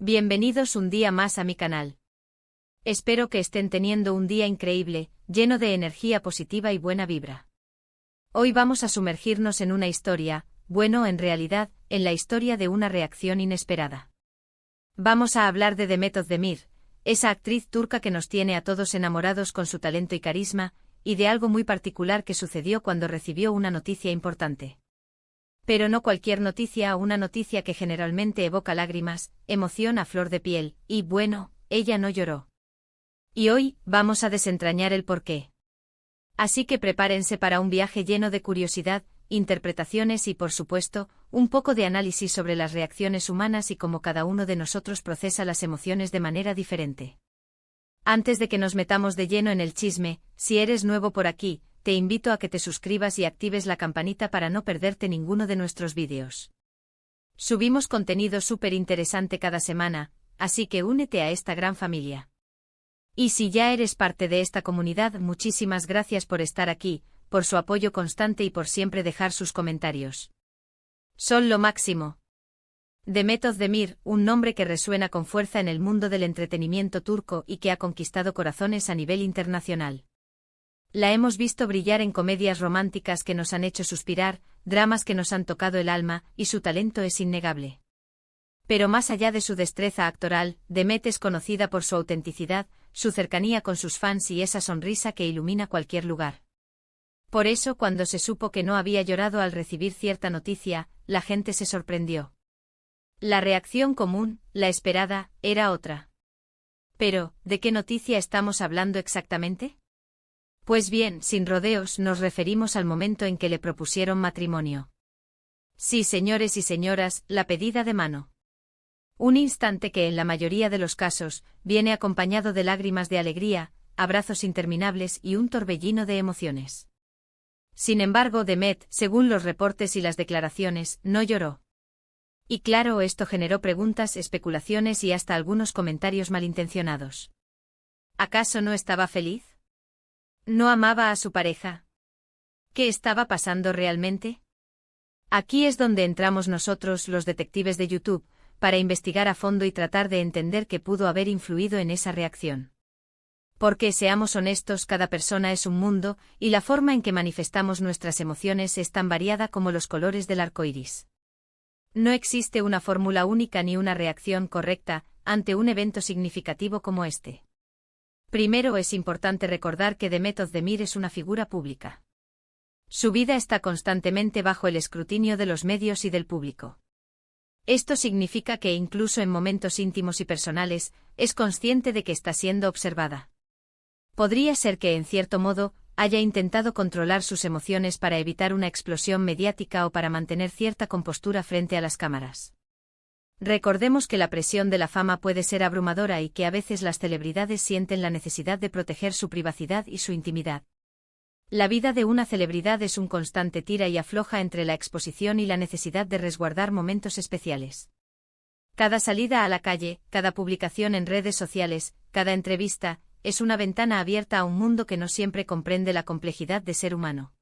Bienvenidos un día más a mi canal. Espero que estén teniendo un día increíble, lleno de energía positiva y buena vibra. Hoy vamos a sumergirnos en una historia, bueno, en realidad, en la historia de una reacción inesperada. Vamos a hablar de Demet Özdemir, esa actriz turca que nos tiene a todos enamorados con su talento y carisma, y de algo muy particular que sucedió cuando recibió una noticia importante. Pero no cualquier noticia, una noticia que generalmente evoca lágrimas, emoción a flor de piel, y bueno, ella no lloró. Y hoy, vamos a desentrañar el porqué. Así que prepárense para un viaje lleno de curiosidad, interpretaciones y, por supuesto, un poco de análisis sobre las reacciones humanas y cómo cada uno de nosotros procesa las emociones de manera diferente. Antes de que nos metamos de lleno en el chisme, si eres nuevo por aquí, te invito a que te suscribas y actives la campanita para no perderte ninguno de nuestros vídeos. Subimos contenido súper interesante cada semana, así que únete a esta gran familia. Y si ya eres parte de esta comunidad, muchísimas gracias por estar aquí, por su apoyo constante y por siempre dejar sus comentarios. Son lo máximo. Demet Özdemir, un nombre que resuena con fuerza en el mundo del entretenimiento turco y que ha conquistado corazones a nivel internacional. La hemos visto brillar en comedias románticas que nos han hecho suspirar, dramas que nos han tocado el alma, y su talento es innegable. Pero más allá de su destreza actoral, Demet es conocida por su autenticidad, su cercanía con sus fans y esa sonrisa que ilumina cualquier lugar. Por eso, cuando se supo que no había llorado al recibir cierta noticia, la gente se sorprendió. La reacción común, la esperada, era otra. Pero, ¿de qué noticia estamos hablando exactamente? Pues bien, sin rodeos, nos referimos al momento en que le propusieron matrimonio. Sí, señores y señoras, la pedida de mano. Un instante que en la mayoría de los casos, viene acompañado de lágrimas de alegría, abrazos interminables y un torbellino de emociones. Sin embargo, Demet, según los reportes y las declaraciones, no lloró. Y claro, esto generó preguntas, especulaciones y hasta algunos comentarios malintencionados. ¿Acaso no estaba feliz? ¿No amaba a su pareja? ¿Qué estaba pasando realmente? Aquí es donde entramos nosotros, los detectives de YouTube, para investigar a fondo y tratar de entender qué pudo haber influido en esa reacción. Porque, seamos honestos, cada persona es un mundo, y la forma en que manifestamos nuestras emociones es tan variada como los colores del arco iris. No existe una fórmula única ni una reacción correcta ante un evento significativo como este. Primero es importante recordar que Demet Özdemir es una figura pública. Su vida está constantemente bajo el escrutinio de los medios y del público. Esto significa que incluso en momentos íntimos y personales, es consciente de que está siendo observada. Podría ser que, en cierto modo, haya intentado controlar sus emociones para evitar una explosión mediática o para mantener cierta compostura frente a las cámaras. Recordemos que la presión de la fama puede ser abrumadora y que a veces las celebridades sienten la necesidad de proteger su privacidad y su intimidad. La vida de una celebridad es un constante tira y afloja entre la exposición y la necesidad de resguardar momentos especiales. Cada salida a la calle, cada publicación en redes sociales, cada entrevista, es una ventana abierta a un mundo que no siempre comprende la complejidad de ser humano.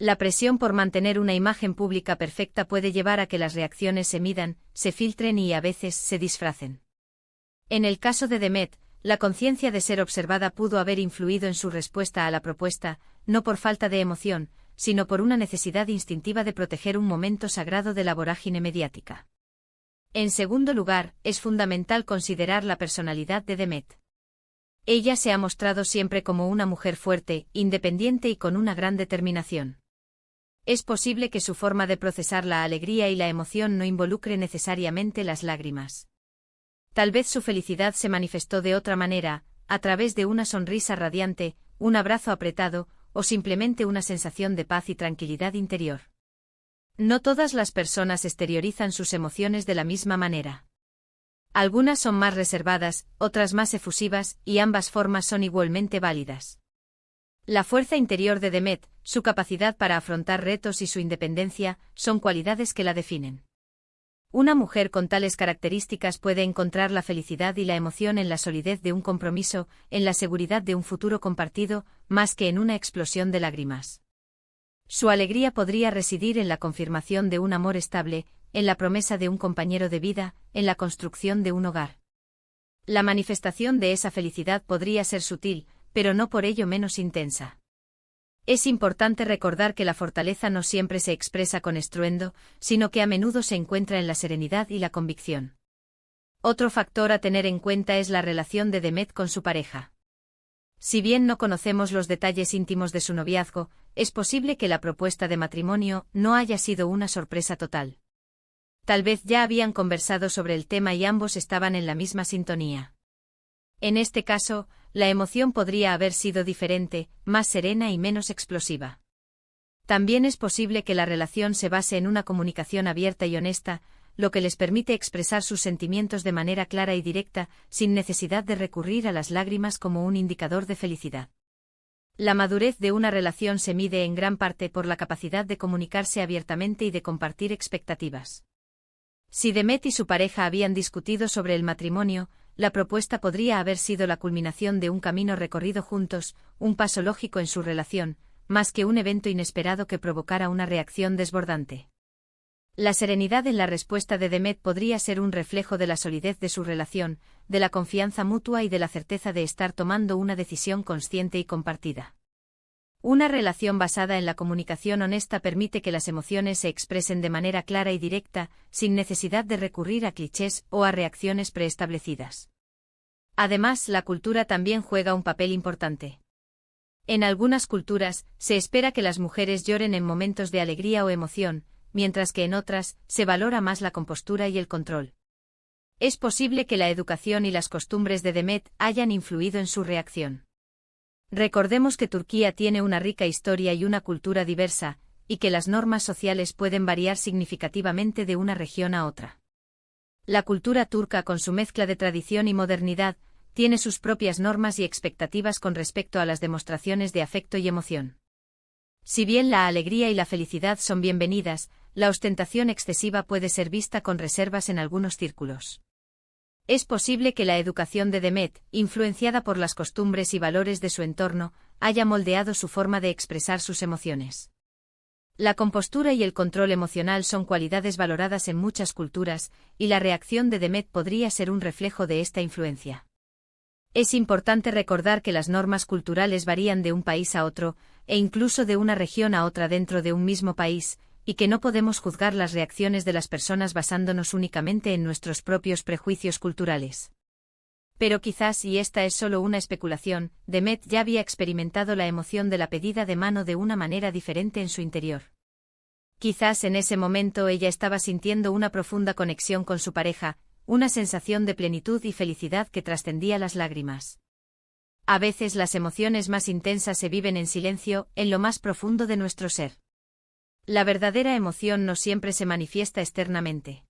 La presión por mantener una imagen pública perfecta puede llevar a que las reacciones se midan, se filtren y a veces se disfracen. En el caso de Demet, la conciencia de ser observada pudo haber influido en su respuesta a la propuesta, no por falta de emoción, sino por una necesidad instintiva de proteger un momento sagrado de la vorágine mediática. En segundo lugar, es fundamental considerar la personalidad de Demet. Ella se ha mostrado siempre como una mujer fuerte, independiente y con una gran determinación. Es posible que su forma de procesar la alegría y la emoción no involucre necesariamente las lágrimas. Tal vez su felicidad se manifestó de otra manera, a través de una sonrisa radiante, un abrazo apretado, o simplemente una sensación de paz y tranquilidad interior. No todas las personas exteriorizan sus emociones de la misma manera. Algunas son más reservadas, otras más efusivas, y ambas formas son igualmente válidas. La fuerza interior de Demet, su capacidad para afrontar retos y su independencia, son cualidades que la definen. Una mujer con tales características puede encontrar la felicidad y la emoción en la solidez de un compromiso, en la seguridad de un futuro compartido, más que en una explosión de lágrimas. Su alegría podría residir en la confirmación de un amor estable, en la promesa de un compañero de vida, en la construcción de un hogar. La manifestación de esa felicidad podría ser sutil, pero no por ello menos intensa. Es importante recordar que la fortaleza no siempre se expresa con estruendo, sino que a menudo se encuentra en la serenidad y la convicción. Otro factor a tener en cuenta es la relación de Demet con su pareja. Si bien no conocemos los detalles íntimos de su noviazgo, es posible que la propuesta de matrimonio no haya sido una sorpresa total. Tal vez ya habían conversado sobre el tema y ambos estaban en la misma sintonía. En este caso, la emoción podría haber sido diferente, más serena y menos explosiva. También es posible que la relación se base en una comunicación abierta y honesta, lo que les permite expresar sus sentimientos de manera clara y directa, sin necesidad de recurrir a las lágrimas como un indicador de felicidad. La madurez de una relación se mide en gran parte por la capacidad de comunicarse abiertamente y de compartir expectativas. Si Demet y su pareja habían discutido sobre el matrimonio, la propuesta podría haber sido la culminación de un camino recorrido juntos, un paso lógico en su relación, más que un evento inesperado que provocara una reacción desbordante. La serenidad en la respuesta de Demet podría ser un reflejo de la solidez de su relación, de la confianza mutua y de la certeza de estar tomando una decisión consciente y compartida. Una relación basada en la comunicación honesta permite que las emociones se expresen de manera clara y directa, sin necesidad de recurrir a clichés o a reacciones preestablecidas. Además, la cultura también juega un papel importante. En algunas culturas, se espera que las mujeres lloren en momentos de alegría o emoción, mientras que en otras, se valora más la compostura y el control. Es posible que la educación y las costumbres de Demet hayan influido en su reacción. Recordemos que Turquía tiene una rica historia y una cultura diversa, y que las normas sociales pueden variar significativamente de una región a otra. La cultura turca, con su mezcla de tradición y modernidad, tiene sus propias normas y expectativas con respecto a las demostraciones de afecto y emoción. Si bien la alegría y la felicidad son bienvenidas, la ostentación excesiva puede ser vista con reservas en algunos círculos. Es posible que la educación de Demet, influenciada por las costumbres y valores de su entorno, haya moldeado su forma de expresar sus emociones. La compostura y el control emocional son cualidades valoradas en muchas culturas, y la reacción de Demet podría ser un reflejo de esta influencia. Es importante recordar que las normas culturales varían de un país a otro, e incluso de una región a otra dentro de un mismo país, y que no podemos juzgar las reacciones de las personas basándonos únicamente en nuestros propios prejuicios culturales. Pero quizás, y esta es solo una especulación, Demet ya había experimentado la emoción de la pedida de mano de una manera diferente en su interior. Quizás en ese momento ella estaba sintiendo una profunda conexión con su pareja, una sensación de plenitud y felicidad que trascendía las lágrimas. A veces las emociones más intensas se viven en silencio, en lo más profundo de nuestro ser. La verdadera emoción no siempre se manifiesta externamente.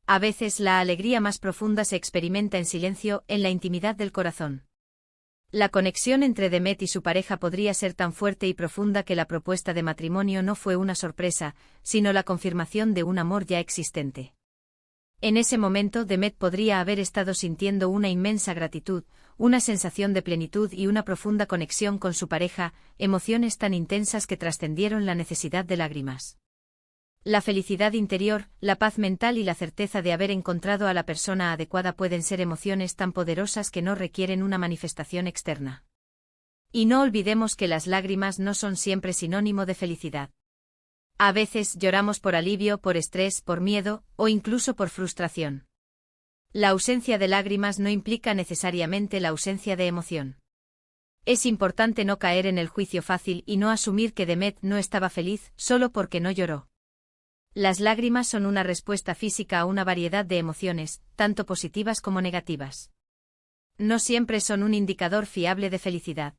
A veces la alegría más profunda se experimenta en silencio, en la intimidad del corazón. La conexión entre Demet y su pareja podría ser tan fuerte y profunda que la propuesta de matrimonio no fue una sorpresa, sino la confirmación de un amor ya existente. En ese momento Demet podría haber estado sintiendo una inmensa gratitud, una sensación de plenitud y una profunda conexión con su pareja, emociones tan intensas que trascendieron la necesidad de lágrimas. La felicidad interior, la paz mental y la certeza de haber encontrado a la persona adecuada pueden ser emociones tan poderosas que no requieren una manifestación externa. Y no olvidemos que las lágrimas no son siempre sinónimo de felicidad. A veces lloramos por alivio, por estrés, por miedo, o incluso por frustración. La ausencia de lágrimas no implica necesariamente la ausencia de emoción. Es importante no caer en el juicio fácil y no asumir que Demet no estaba feliz solo porque no lloró. Las lágrimas son una respuesta física a una variedad de emociones, tanto positivas como negativas. No siempre son un indicador fiable de felicidad.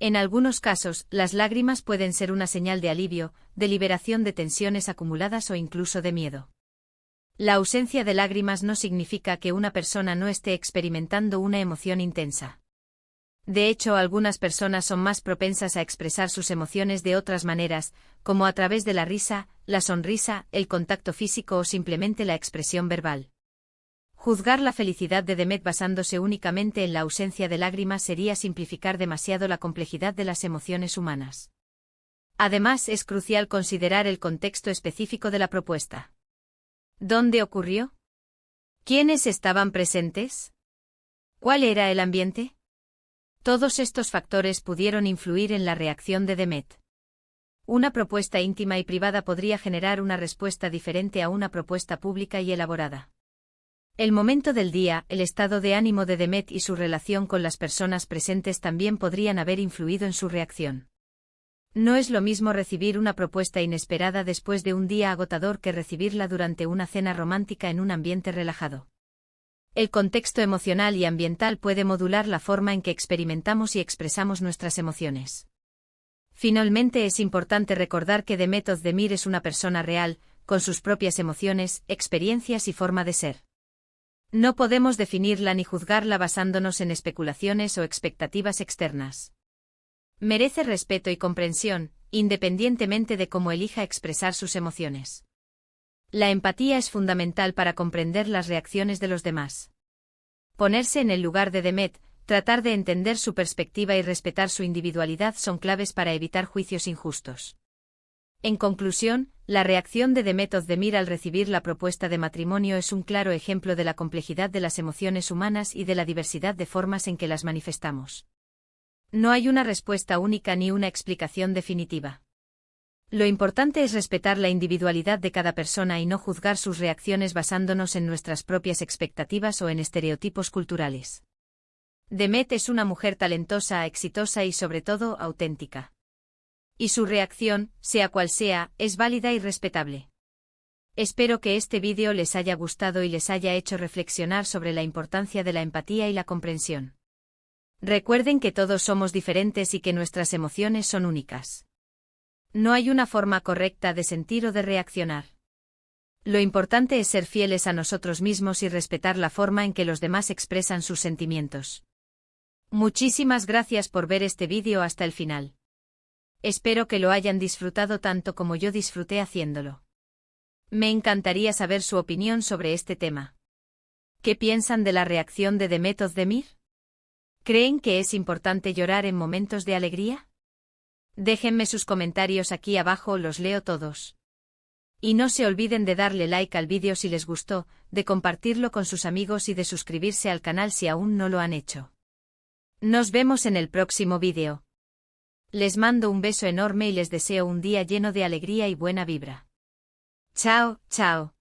En algunos casos, las lágrimas pueden ser una señal de alivio, de liberación de tensiones acumuladas o incluso de miedo. La ausencia de lágrimas no significa que una persona no esté experimentando una emoción intensa. De hecho, algunas personas son más propensas a expresar sus emociones de otras maneras, como a través de la risa, la sonrisa, el contacto físico o simplemente la expresión verbal. Juzgar la felicidad de Demet basándose únicamente en la ausencia de lágrimas sería simplificar demasiado la complejidad de las emociones humanas. Además, es crucial considerar el contexto específico de la propuesta. ¿Dónde ocurrió? ¿Quiénes estaban presentes? ¿Cuál era el ambiente? Todos estos factores pudieron influir en la reacción de Demet. Una propuesta íntima y privada podría generar una respuesta diferente a una propuesta pública y elaborada. El momento del día, el estado de ánimo de Demet y su relación con las personas presentes también podrían haber influido en su reacción. No es lo mismo recibir una propuesta inesperada después de un día agotador que recibirla durante una cena romántica en un ambiente relajado. El contexto emocional y ambiental puede modular la forma en que experimentamos y expresamos nuestras emociones. Finalmente, es importante recordar que Demet Özdemir es una persona real, con sus propias emociones, experiencias y forma de ser. No podemos definirla ni juzgarla basándonos en especulaciones o expectativas externas. Merece respeto y comprensión, independientemente de cómo elija expresar sus emociones. La empatía es fundamental para comprender las reacciones de los demás. Ponerse en el lugar de Demet, tratar de entender su perspectiva y respetar su individualidad son claves para evitar juicios injustos. En conclusión, la reacción de Demet Özdemir al recibir la propuesta de matrimonio es un claro ejemplo de la complejidad de las emociones humanas y de la diversidad de formas en que las manifestamos. No hay una respuesta única ni una explicación definitiva. Lo importante es respetar la individualidad de cada persona y no juzgar sus reacciones basándonos en nuestras propias expectativas o en estereotipos culturales. Demet es una mujer talentosa, exitosa y sobre todo auténtica. Y su reacción, sea cual sea, es válida y respetable. Espero que este vídeo les haya gustado y les haya hecho reflexionar sobre la importancia de la empatía y la comprensión. Recuerden que todos somos diferentes y que nuestras emociones son únicas. No hay una forma correcta de sentir o de reaccionar. Lo importante es ser fieles a nosotros mismos y respetar la forma en que los demás expresan sus sentimientos. Muchísimas gracias por ver este vídeo hasta el final. Espero que lo hayan disfrutado tanto como yo disfruté haciéndolo. Me encantaría saber su opinión sobre este tema. ¿Qué piensan de la reacción de Demet Özdemir? ¿Creen que es importante llorar en momentos de alegría? Déjenme sus comentarios aquí abajo, los leo todos. Y no se olviden de darle like al vídeo si les gustó, de compartirlo con sus amigos y de suscribirse al canal si aún no lo han hecho. Nos vemos en el próximo vídeo. Les mando un beso enorme y les deseo un día lleno de alegría y buena vibra. Chao, chao.